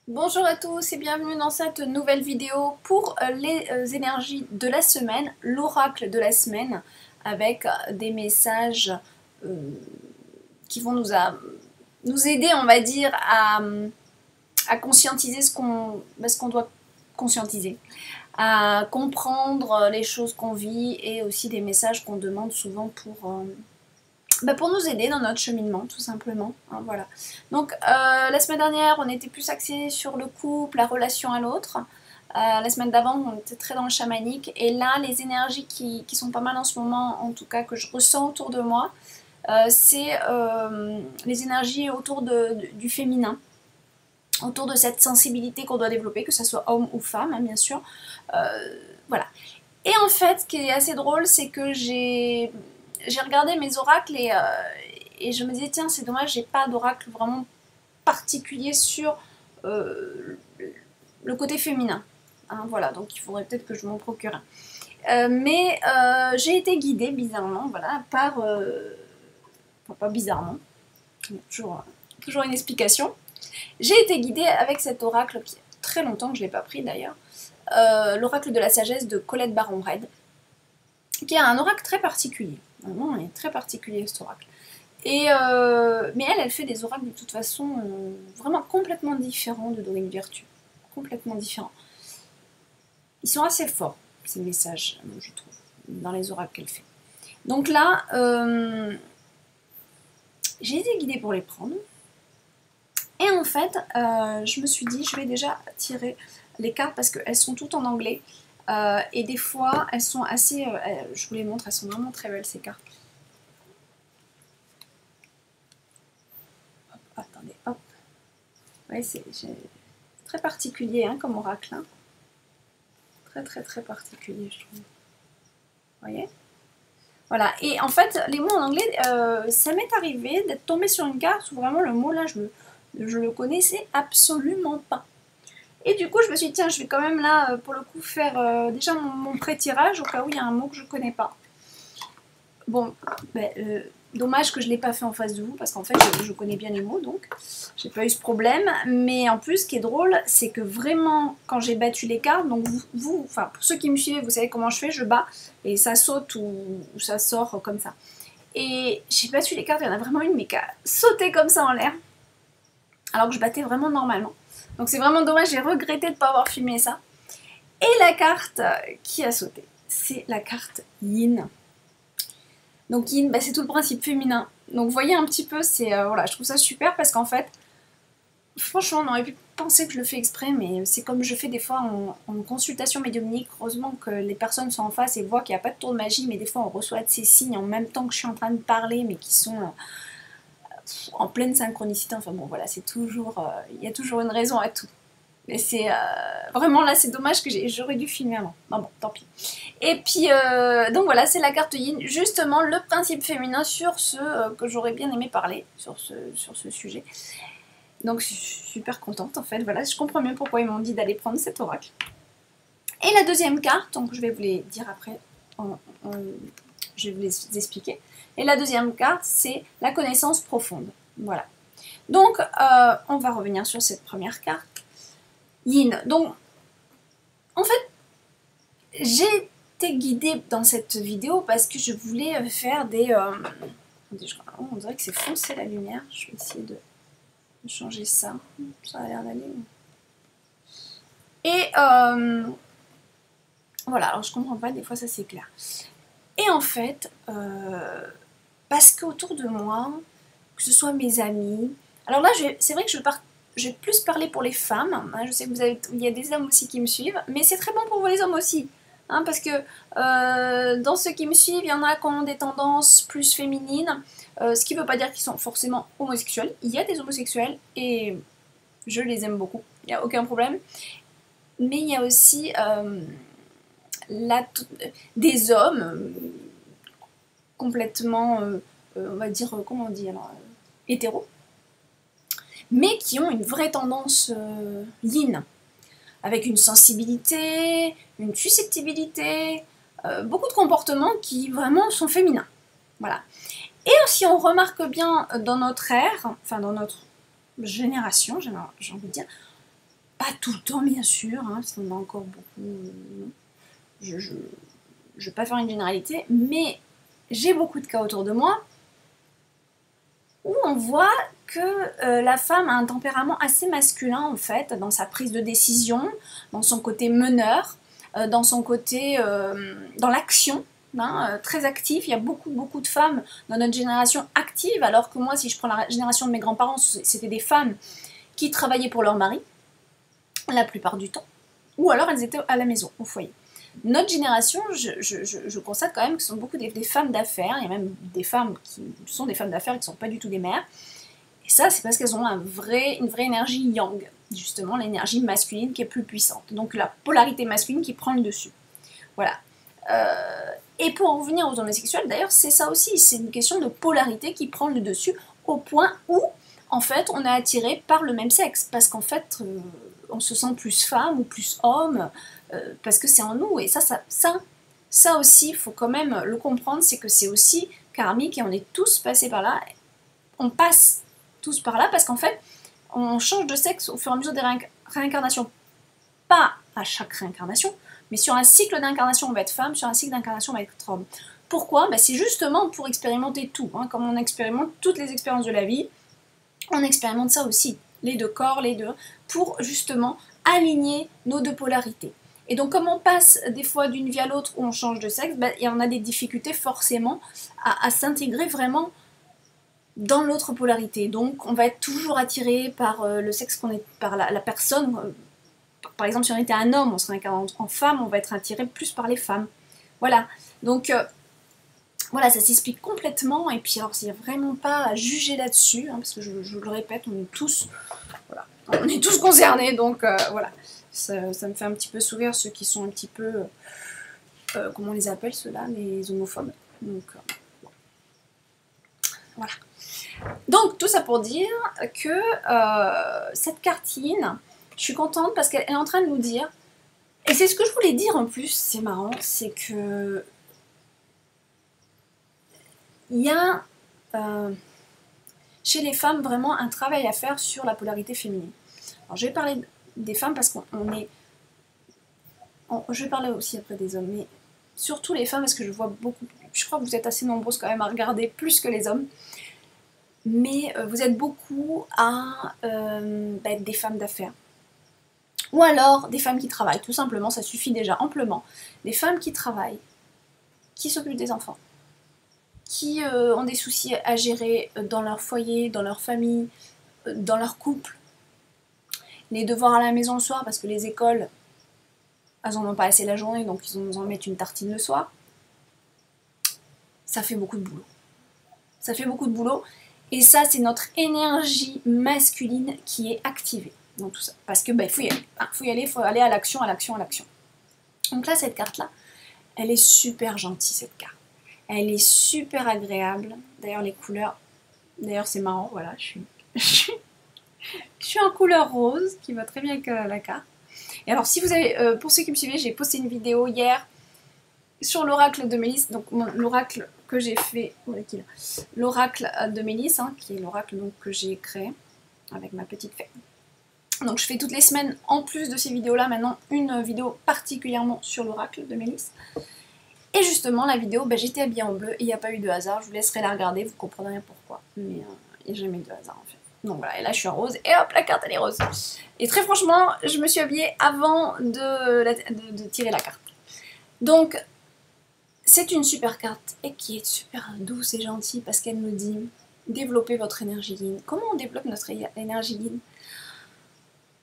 Bonjour à tous et bienvenue dans cette nouvelle vidéo pour les énergies de la semaine, l'oracle de la semaine, avec des messages qui vont nous aider, on va dire, à conscientiser ce qu'on doit conscientiser, à comprendre les choses qu'on vit et aussi des messages qu'on demande souvent pour nous aider dans notre cheminement, tout simplement. Hein, voilà. Donc, la semaine dernière, on était plus axé sur le couple, la relation à l'autre. La semaine d'avant, on était très dans le chamanique. Et là, les énergies qui sont pas mal en ce moment, en tout cas que je ressens autour de moi, c'est les énergies autour du féminin, autour de cette sensibilité qu'on doit développer, que ce soit homme ou femme, hein, bien sûr. Voilà. Et en fait, ce qui est assez drôle, c'est que j'ai regardé mes oracles et je me disais, tiens, c'est dommage, j'ai pas d'oracle vraiment particulier sur le côté féminin. Hein, voilà, donc il faudrait peut-être que je m'en procure un. Mais j'ai été guidée bizarrement, voilà, enfin, pas bizarrement, toujours une explication. J'ai été guidée avec cet oracle qui a très longtemps que je ne l'ai pas pris d'ailleurs, l'oracle de la sagesse de Colette Baron-Red, qui est un oracle très particulier. Vraiment, il est très particulier cet oracle. Mais elle fait des oracles de toute façon vraiment complètement différents de Dorine Virtue. Complètement différents. Ils sont assez forts, ces messages, je trouve, dans les oracles qu'elle fait. Donc là, j'ai été guidée pour les prendre. Et en fait, je me suis dit, je vais déjà tirer les cartes parce qu'elles sont toutes en anglais. Et des fois, elles sont assez... je vous les montre, elles sont vraiment très belles ces cartes. Hop, attendez, hop. Ouais, c'est très particulier hein, comme oracle. Hein. Très particulier, je trouve. Vous voyez? Voilà, et en fait, les mots en anglais, ça m'est arrivé d'être tombée sur une carte où vraiment le mot là, je le connaissais absolument pas. Et du coup, je me suis dit, tiens, je vais quand même là, pour le coup, faire déjà mon pré-tirage au cas où il y a un mot que je connais pas. Bon, ben, dommage que je ne l'ai pas fait en face de vous, parce qu'en fait, je connais bien les mots, donc j'ai pas eu ce problème. Mais en plus, ce qui est drôle, c'est que vraiment, quand j'ai battu les cartes, donc enfin, pour ceux qui me suivent, vous savez comment je fais, je bats, et ça saute ou ça sort comme ça. Et j'ai battu les cartes, il y en a vraiment une, mais qui a sauté comme ça en l'air, alors que je battais vraiment normalement. Donc c'est vraiment dommage, j'ai regretté de ne pas avoir filmé ça. Et la carte qui a sauté, c'est la carte Yin. Donc Yin, bah, c'est tout le principe féminin. Donc vous voyez un petit peu, voilà, je trouve ça super parce qu'en fait, franchement, on aurait pu penser que je le fais exprès, mais c'est comme je fais des fois en consultation médiumnique. Heureusement que les personnes sont en face et voient qu'il n'y a pas de tour de magie, mais des fois on reçoit de ces signes en même temps que je suis en train de parler, mais qui sont en pleine synchronicité. Enfin bon, voilà, c'est toujours, il y a toujours une raison à tout. Mais c'est vraiment là, c'est dommage que j'aurais dû filmer avant. Bon, tant pis. Et puis, donc voilà, c'est la carte Yin. Justement, le principe féminin sur ce que j'aurais bien aimé parler, sur ce sujet. Donc, je suis super contente en fait. Voilà, je comprends mieux pourquoi ils m'ont dit d'aller prendre cet oracle. Et la deuxième carte, donc je vais vous les dire après, je vais vous les expliquer. Et la deuxième carte, c'est la connaissance profonde. Voilà. Donc, on va revenir sur cette première carte. Yin. Donc, en fait, j'ai été guidée dans cette vidéo parce que je voulais faire des... on dirait que c'est foncé la lumière. Je vais essayer de changer ça. Ça a l'air d'aller. Et voilà, alors je comprends pas, des fois ça s'éclaire. Et en fait, parce qu'autour de moi, que ce soit mes amis... Alors là, c'est vrai que je vais plus parler pour les femmes. Hein, je sais que il y a des hommes aussi qui me suivent, mais c'est très bon pour vous les hommes aussi. Hein, parce que dans ceux qui me suivent, il y en a qui ont des tendances plus féminines, ce qui ne veut pas dire qu'ils sont forcément homosexuels. Il y a des homosexuels et je les aime beaucoup, il n'y a aucun problème. Mais il y a aussi des hommes complètement, on va dire, comment on dit alors, hétéros, mais qui ont une vraie tendance yin, avec une sensibilité, une susceptibilité, beaucoup de comportements qui vraiment sont féminins. Voilà. Et si on remarque bien dans notre ère, enfin dans notre génération, j'ai envie de dire, Pas tout le temps, bien sûr, hein, parce qu'on a encore beaucoup... je vais pas faire une généralité, mais j'ai beaucoup de cas autour de moi où on voit que la femme a un tempérament assez masculin, en fait, dans sa prise de décision, dans son côté meneur, dans son côté... dans l'action, hein, très actif. Il y a beaucoup de femmes dans notre génération actives, alors que moi, si je prends la génération de mes grands-parents, c'était des femmes qui travaillaient pour leur mari, la plupart du temps, ou alors elles étaient à la maison, au foyer. Notre génération, je constate quand même que ce sont beaucoup des femmes d'affaires, il y a même des femmes qui sont des femmes d'affaires qui ne sont pas du tout des mères, et ça c'est parce qu'elles ont une vraie énergie yang, justement l'énergie masculine qui est plus puissante, donc la polarité masculine qui prend le dessus. Voilà. Et pour en revenir aux homosexuels, d'ailleurs c'est ça aussi, c'est une question de polarité qui prend le dessus, au point où en fait on est attiré par le même sexe, parce qu'en fait on se sent plus femme ou plus homme, parce que c'est en nous, et ça aussi, il faut quand même le comprendre, c'est que c'est aussi karmique, et on est tous passés par là, on passe tous par là, parce qu'en fait, on change de sexe au fur et à mesure des réincarnations, pas à chaque réincarnation, mais sur un cycle d'incarnation on va être femme, sur un cycle d'incarnation on va être homme. Pourquoi? C'est justement pour expérimenter tout, hein, comme on expérimente toutes les expériences de la vie, on expérimente ça aussi, les deux corps, les deux, pour justement aligner nos deux polarités. Et donc comme on passe des fois d'une vie à l'autre où on change de sexe, et on a des difficultés forcément à s'intégrer vraiment dans l'autre polarité. Donc on va être toujours attiré par le sexe qu'on est, par la personne. Par exemple, si on était un homme, on serait incarné en femme, on va être attiré plus par les femmes. Voilà. Donc voilà, ça s'explique complètement, et puis alors il n'y a vraiment pas à juger là-dessus, hein, parce que je le répète, on est tous, voilà, on est tous concernés, donc voilà. Ça me fait un petit peu sourire ceux qui sont un petit peu, comment on les appelle ceux-là, les homophobes. Donc voilà. Donc tout ça pour dire que cette cartine, je suis contente parce qu'elle est en train de nous dire, et c'est ce que je voulais dire en plus, c'est marrant, c'est que il y a chez les femmes vraiment un travail à faire sur la polarité féminine. Alors je vais parler des femmes parce qu'on est... je vais parler aussi après des hommes, mais surtout les femmes parce que je vois beaucoup... Je crois que vous êtes assez nombreuses quand même à regarder plus que les hommes. Mais vous êtes beaucoup à être des femmes d'affaires. Ou alors des femmes qui travaillent, tout simplement, ça suffit déjà amplement. Des femmes qui travaillent, qui s'occupent des enfants, qui ont des soucis à gérer dans leur foyer, dans leur famille, dans leur couple. Les devoirs à la maison le soir, parce que les écoles, elles en ont pas assez la journée, donc ils nous en mettent une tartine le soir. Ça fait beaucoup de boulot. Ça fait beaucoup de boulot. Et ça, c'est notre énergie masculine qui est activée dans tout ça. Parce que faut y aller. Il faut aller à l'action, à l'action, à l'action. Donc là, cette carte-là, elle est super gentille, cette carte. Elle est super agréable. D'ailleurs, les couleurs... D'ailleurs, c'est marrant, voilà, je suis en couleur rose, qui va très bien avec la carte. Et alors, si vous avez... pour ceux qui me suivaient, j'ai posté une vidéo hier sur l'oracle de Mélisse. Donc, l'oracle que j'ai fait... L'oracle de Mélisse, hein, qui est l'oracle que j'ai créé avec ma petite fée. Donc, je fais toutes les semaines, en plus de ces vidéos-là, maintenant, une vidéo particulièrement sur l'oracle de Mélisse. Et justement, la vidéo, j'étais habillée en bleu et il n'y a pas eu de hasard. Je vous laisserai la regarder, vous comprendrez pourquoi. Mais il n'y a jamais eu de hasard en fait. Donc voilà, et là je suis en rose et hop, la carte elle est rose. Et très franchement, je me suis habillée avant de tirer la carte. Donc, c'est une super carte et qui est super douce et gentille parce qu'elle nous dit développez votre énergie yin. Comment on développe notre énergie yin?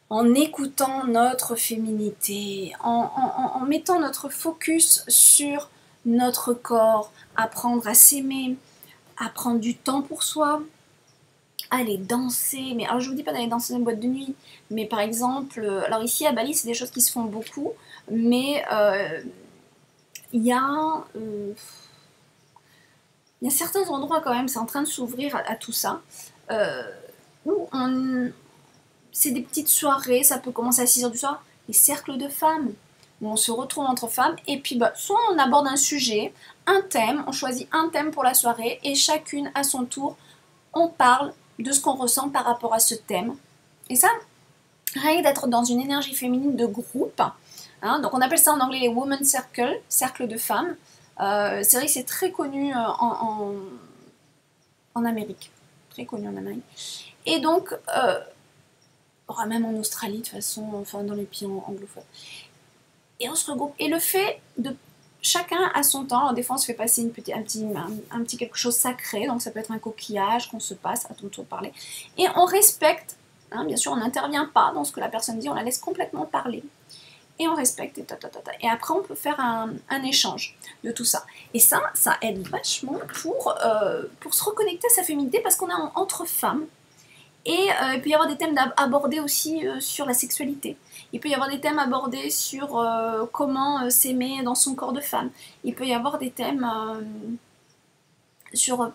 En écoutant notre féminité, en mettant notre focus sur notre corps, apprendre à s'aimer, à prendre du temps pour soi, aller danser. Mais alors je vous dis pas d'aller danser dans une boîte de nuit, mais par exemple, alors ici à Bali c'est des choses qui se font beaucoup, mais il y a certains endroits quand même, c'est en train de s'ouvrir à tout ça, où c'est des petites soirées, ça peut commencer à 6h du soir, les cercles de femmes, où on se retrouve entre femmes, et puis soit on aborde un sujet, un thème, on choisit un thème pour la soirée, et chacune à son tour, on parle de ce qu'on ressent par rapport à ce thème. Et ça, rien que d'être dans une énergie féminine de groupe. Hein, donc on appelle ça en anglais les women's circle, cercle de femmes. C'est vrai que c'est très connu en Amérique. Très connu en Amérique. Et donc, même en Australie de toute façon, enfin dans les pays anglophones. Et on se regroupe. Et le fait de chacun à son temps, alors des fois on se fait passer un petit quelque chose sacré, donc ça peut être un coquillage qu'on se passe à ton tour de parler. Et on respecte, hein, bien sûr on n'intervient pas dans ce que la personne dit, on la laisse complètement parler. Et on respecte, et après on peut faire un échange de tout ça. Et ça aide vachement pour se reconnecter à sa féminité, parce qu'on est entre femmes. Et il peut y avoir des thèmes abordés aussi sur la sexualité. Il peut y avoir des thèmes abordés sur comment s'aimer dans son corps de femme. Il peut y avoir des thèmes sur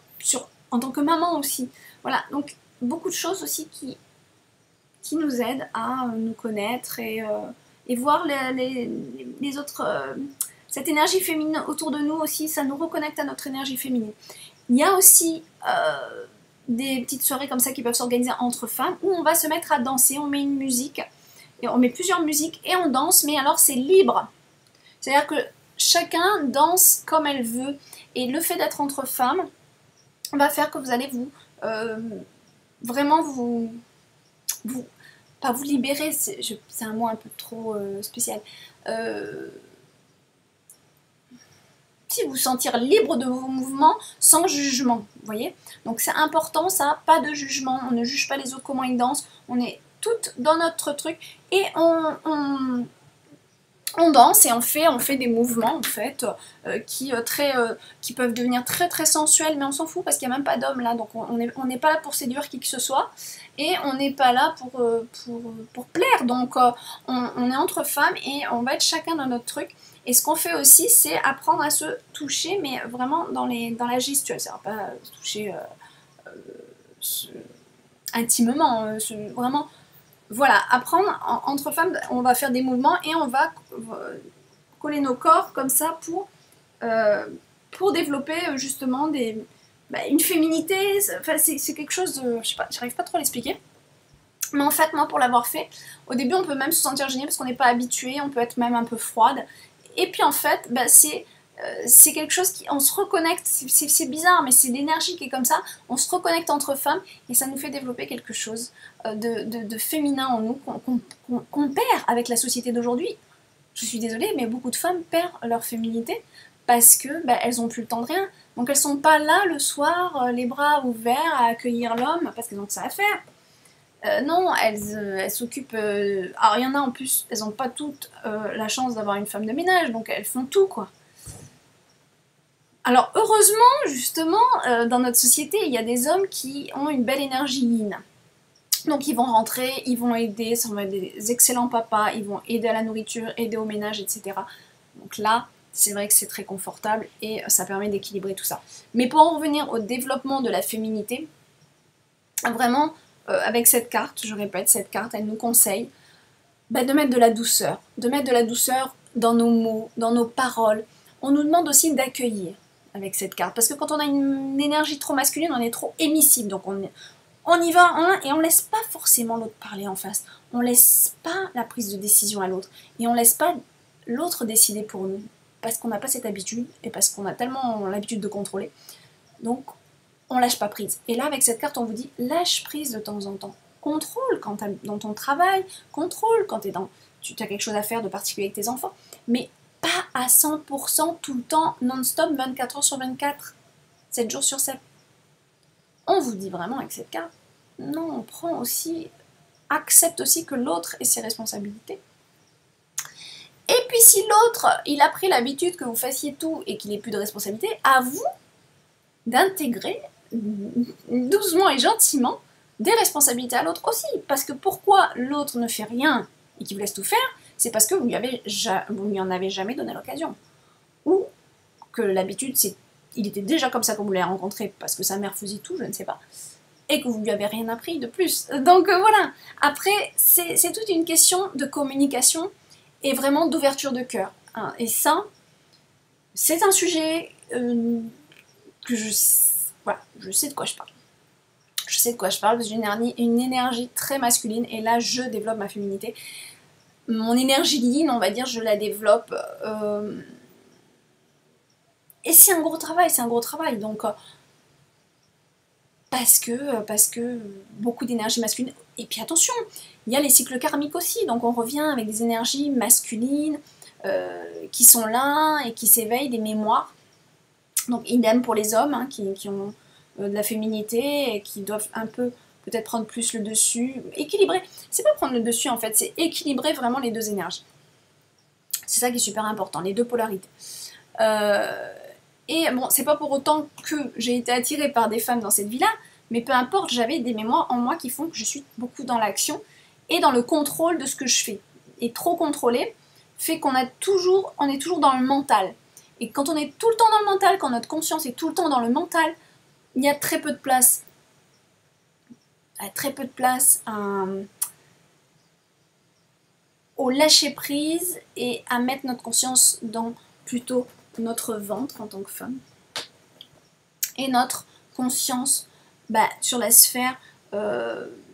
en tant que maman aussi. Voilà, donc beaucoup de choses aussi qui nous aident à nous connaître et voir les autres... cette énergie féminine autour de nous aussi, ça nous reconnecte à notre énergie féminine. Il y a aussi... des petites soirées comme ça qui peuvent s'organiser entre femmes où on va se mettre à danser, on met une musique, et on met plusieurs musiques et on danse, mais alors c'est libre. C'est-à-dire que chacun danse comme elle veut, et le fait d'être entre femmes va faire que vous allez vraiment pas vous libérer, c'est un mot un peu trop spécial, vous sentir libre de vos mouvements sans jugement, vous voyez. Donc c'est important ça, pas de jugement, on ne juge pas les autres comment ils dansent, on est toutes dans notre truc et on danse et on fait des mouvements en fait qui peuvent devenir très très sensuels, mais on s'en fout parce qu'il n'y a même pas d'hommes là, donc on n'est pas là pour séduire qui que ce soit et on n'est pas là pour plaire, donc on est entre femmes et on va être chacun dans notre truc. Et ce qu'on fait aussi, c'est apprendre à se toucher, mais vraiment dans la gestuelle. C'est-à-dire pas se toucher intimement, vraiment... Voilà, apprendre entre femmes, on va faire des mouvements et on va coller nos corps comme ça pour développer justement une féminité. Enfin, c'est quelque chose de... Je sais pas, j'arrive pas trop à l'expliquer. Mais en fait, moi, pour l'avoir fait, au début, on peut même se sentir gêné parce qu'on n'est pas habitué, on peut être même un peu froide. Et puis en fait, c'est quelque chose on se reconnecte, c'est bizarre, mais c'est l'énergie qui est comme ça, on se reconnecte entre femmes et ça nous fait développer quelque chose de féminin en nous qu'on perd avec la société d'aujourd'hui. Je suis désolée, mais beaucoup de femmes perdent leur féminité parce que elles n'ont plus le temps de rien. Donc elles sont pas là le soir, les bras ouverts à accueillir l'homme parce qu'elles ont que ça à faire. Non, elles s'occupent... alors il y en a en plus, elles n'ont pas toutes la chance d'avoir une femme de ménage, donc elles font tout quoi. Alors heureusement, justement, dans notre société, il y a des hommes qui ont une belle énergie yin. Donc ils vont rentrer, ils vont aider, ça va être des excellents papas, ils vont aider à la nourriture, aider au ménage, etc. Donc là, c'est vrai que c'est très confortable et ça permet d'équilibrer tout ça. Mais pour en revenir au développement de la féminité, vraiment... avec cette carte, je répète, cette carte, elle nous conseille de mettre de la douceur. De mettre de la douceur dans nos mots, dans nos paroles. On nous demande aussi d'accueillir avec cette carte. Parce que quand on a une énergie trop masculine, on est trop émissible. Donc on y va et on laisse pas forcément l'autre parler en face. On laisse pas la prise de décision à l'autre. Et on laisse pas l'autre décider pour nous. Parce qu'on n'a pas cette habitude et parce qu'on a tellement l'habitude de contrôler. Donc, on lâche pas prise. Et là, avec cette carte, on vous dit lâche prise de temps en temps. Contrôle quand tu es dans ton travail, contrôle quand tu as quelque chose à faire de particulier avec tes enfants, mais pas à 100% tout le temps, non-stop, 24 heures sur 24, 7 jours sur 7. On vous dit vraiment avec cette carte, non, on prend aussi, accepte aussi que l'autre ait ses responsabilités. Et puis si l'autre, il a pris l'habitude que vous fassiez tout et qu'il n'ait plus de responsabilité, à vous d'intégrer doucement et gentiment des responsabilités à l'autre aussi. Parce que pourquoi l'autre ne fait rien et qu'il vous laisse tout faire, c'est parce que vous lui en avez jamais donné l'occasion. Ou que l'habitude, il était déjà comme ça quand vous l'avez rencontré parce que sa mère faisait tout, je ne sais pas. Et que vous lui avez rien appris de plus. Donc voilà. Après, c'est toute une question de communication et vraiment d'ouverture de cœur. Hein. Et ça, c'est un sujet que je sais de quoi je parle. je sais de quoi je parle, parce que j'ai une énergie très masculine, et là je développe ma féminité. Mon énergie yin, on va dire, je la développe. Et c'est un gros travail, donc parce que beaucoup d'énergie masculine. Et puis attention, il y a les cycles karmiques aussi, donc on revient avec des énergies masculines qui sont là et qui s'éveillent, des mémoires. Donc idem pour les hommes hein, qui ont de la féminité et qui doivent un peu peut-être prendre plus le dessus, équilibrer. C'est pas prendre le dessus en fait, c'est équilibrer vraiment les deux énergies. C'est ça qui est super important, les deux polarités. Et bon, c'est pas pour autant que j'ai été attirée par des femmes dans cette vie-là, mais peu importe, j'avais des mémoires en moi qui font que je suis beaucoup dans l'action et dans le contrôle de ce que je fais. Et trop contrôler fait qu'on est toujours dans le mental. Et quand on est tout le temps dans le mental, quand notre conscience est tout le temps dans le mental, il y a très peu de place. Au lâcher prise et à mettre notre conscience dans plutôt notre ventre en tant que femme et notre conscience sur la sphère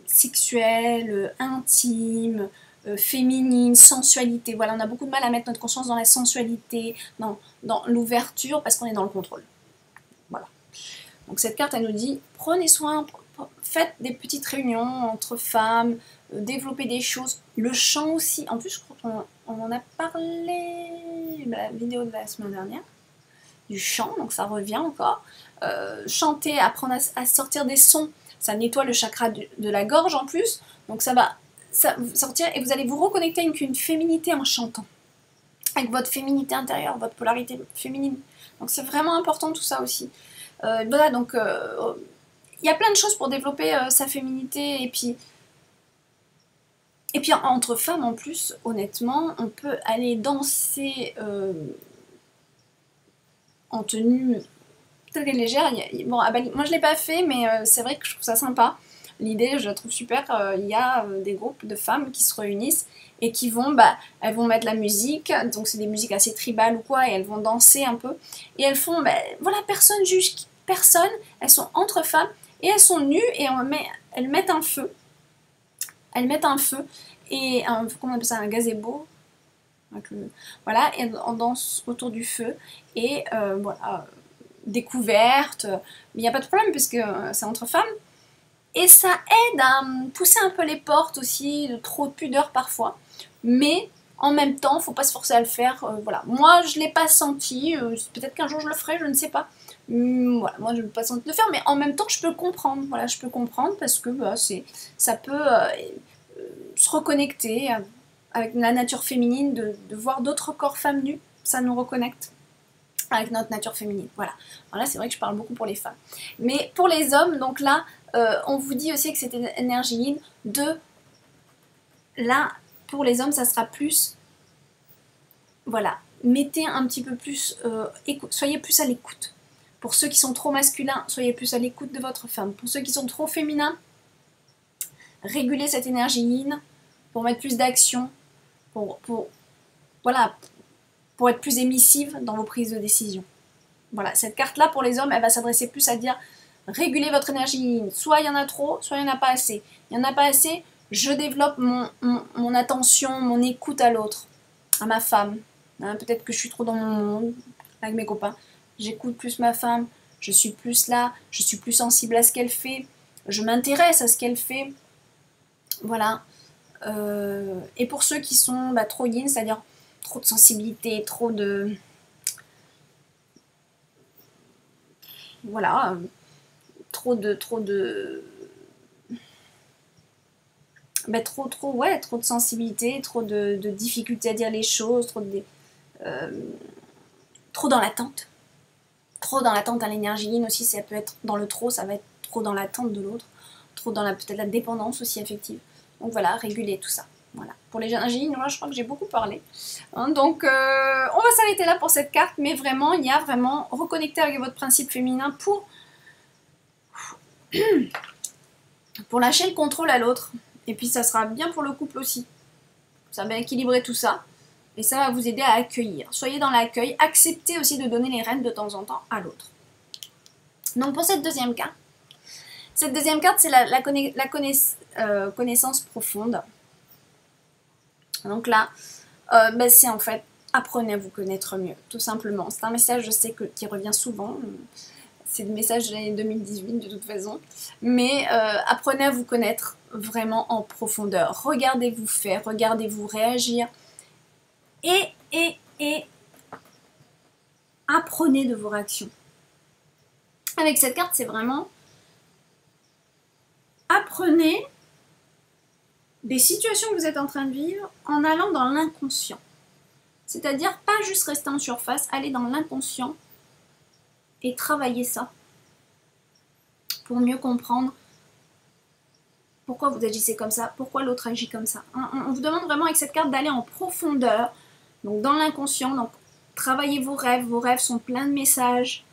sexuelle, intime, féminine, sensualité. Voilà, on a beaucoup de mal à mettre notre conscience dans la sensualité, dans l'ouverture, parce qu'on est dans le contrôle. Voilà. Donc cette carte, elle nous dit, prenez soin, faites des petites réunions entre femmes, développez des choses. Le chant aussi, en plus je crois qu'on en a parlé la vidéo de la semaine dernière, du chant, donc ça revient encore. Chanter, apprendre à sortir des sons, ça nettoie le chakra de la gorge en plus, donc ça va sortir et vous allez vous reconnecter avec une féminité en chantant, avec votre féminité intérieure, votre polarité féminine. Donc c'est vraiment important tout ça aussi. Voilà, donc il y a plein de choses pour développer sa féminité, et puis entre femmes en plus, honnêtement, on peut aller danser en tenue très légère. Bon, à Bali, moi je l'ai pas fait, mais c'est vrai que je trouve ça sympa. L'idée, je la trouve super. Il y a des groupes de femmes qui se réunissent et qui vont, elles vont mettre la musique, donc c'est des musiques assez tribales ou quoi, et elles vont danser un peu. Et elles font, voilà, personne juge personne. Elles sont entre femmes et elles sont nues et elles mettent un feu. Elles mettent un feu et comment on appelle ça, un gazebo. Voilà, et on danse autour du feu et voilà, découverte. Mais il n'y a pas de problème puisque c'est entre femmes. Et ça aide à pousser un peu les portes aussi, de trop de pudeur parfois. Mais en même temps, il ne faut pas se forcer à le faire. Voilà. Moi, je ne l'ai pas senti. Peut-être qu'un jour je le ferai, je ne sais pas. Voilà, moi, je ne l'ai pas senti le faire. Mais en même temps, je peux comprendre. Voilà, je peux comprendre parce que ça peut se reconnecter avec la nature féminine, de voir d'autres corps femmes nues. Ça nous reconnecte avec notre nature féminine. Voilà. Alors là, c'est vrai que je parle beaucoup pour les femmes. Mais pour les hommes, donc là, on vous dit aussi que cette énergie yin là, pour les hommes, ça sera plus, voilà, mettez un petit peu plus, soyez plus à l'écoute. Pour ceux qui sont trop masculins, soyez plus à l'écoute de votre femme. Pour ceux qui sont trop féminins, régulez cette énergie yin pour mettre plus d'action, voilà, pour être plus émissive dans vos prises de décision. Voilà, cette carte-là, pour les hommes, elle va s'adresser plus à dire régulez votre énergie yin. Soit il y en a trop, soit il n'y en a pas assez. Il n'y en a pas assez, je développe mon attention, mon écoute à l'autre, à ma femme. Hein, peut-être que je suis trop dans mon monde avec mes copains. J'écoute plus ma femme, je suis plus là, je suis plus sensible à ce qu'elle fait, je m'intéresse à ce qu'elle fait. Voilà. Et pour ceux qui sont trop yin, c'est-à-dire trop de sensibilité, trop de... Voilà. Trop de sensibilité, trop de difficulté à dire les choses, trop dans l'attente. Trop dans l'attente à l'énergie yin aussi, ça peut être dans le trop, ça va être trop dans l'attente de l'autre, trop dans peut-être la dépendance aussi affective. Donc voilà, réguler tout ça. Voilà. Pour les énergies yin, je crois que j'ai beaucoup parlé. Hein, donc on va s'arrêter là pour cette carte, mais vraiment, il y a vraiment reconnecter avec votre principe féminin pour lâcher le contrôle à l'autre. Et puis ça sera bien pour le couple aussi. Ça va équilibrer tout ça. Et ça va vous aider à accueillir. Soyez dans l'accueil. Acceptez aussi de donner les rênes de temps en temps à l'autre. Donc pour cette deuxième carte, Cette deuxième carte, c'est la connaissance profonde. Donc là, c'est en fait, apprenez à vous connaître mieux, tout simplement. C'est un message, je sais, qui revient souvent. C'est le message de l'année 2018 de toute façon. Mais apprenez à vous connaître vraiment en profondeur. Regardez-vous faire, regardez-vous réagir. Et apprenez de vos réactions. Avec cette carte, c'est vraiment apprenez des situations que vous êtes en train de vivre en allant dans l'inconscient. C'est-à-dire pas juste rester en surface, aller dans l'inconscient et travailler ça pour mieux comprendre pourquoi vous agissez comme ça, pourquoi l'autre agit comme ça. On vous demande vraiment avec cette carte d'aller en profondeur, donc dans l'inconscient, donc travaillez vos rêves sont pleins de messages.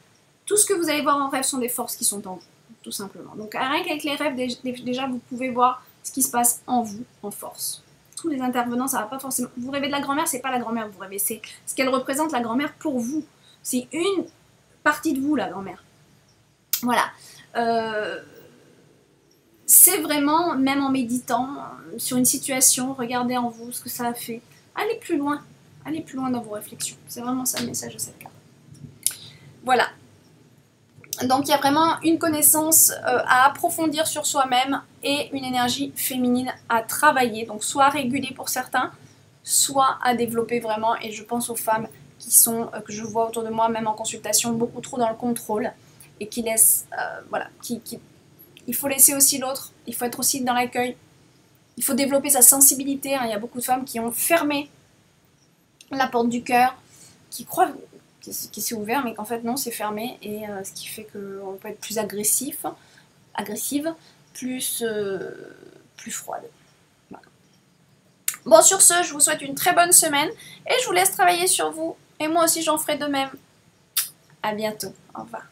Tout ce que vous allez voir en rêve sont des forces qui sont en vous, tout simplement. Donc rien qu'avec les rêves, déjà vous pouvez voir ce qui se passe en vous, en force. Tous les intervenants, ça va pas forcément... Vous rêvez de la grand-mère, c'est pas la grand-mère que vous rêvez, c'est ce qu'elle représente, la grand-mère, pour vous. C'est une partie de vous, la grand-mère. Voilà. C'est vraiment, même en méditant, sur une situation, regardez en vous ce que ça a fait. Allez plus loin dans vos réflexions. C'est vraiment ça le message de cette carte. Voilà. Donc il y a vraiment une connaissance à approfondir sur soi-même et une énergie féminine à travailler. Donc soit à réguler pour certains, soit à développer vraiment. Et je pense aux femmes qui sont, que je vois autour de moi, même en consultation, beaucoup trop dans le contrôle et qui laissent, il faut laisser aussi l'autre, il faut être aussi dans l'accueil. Il faut développer sa sensibilité. Hein. Il y a beaucoup de femmes qui ont fermé la porte du cœur, qui croient qui s'est ouvert, mais qu'en fait non, c'est fermé, et ce qui fait qu'on peut être plus agressive, plus froide. Voilà. Bon, sur ce, je vous souhaite une très bonne semaine, et je vous laisse travailler sur vous, et moi aussi j'en ferai de même. À bientôt, au revoir.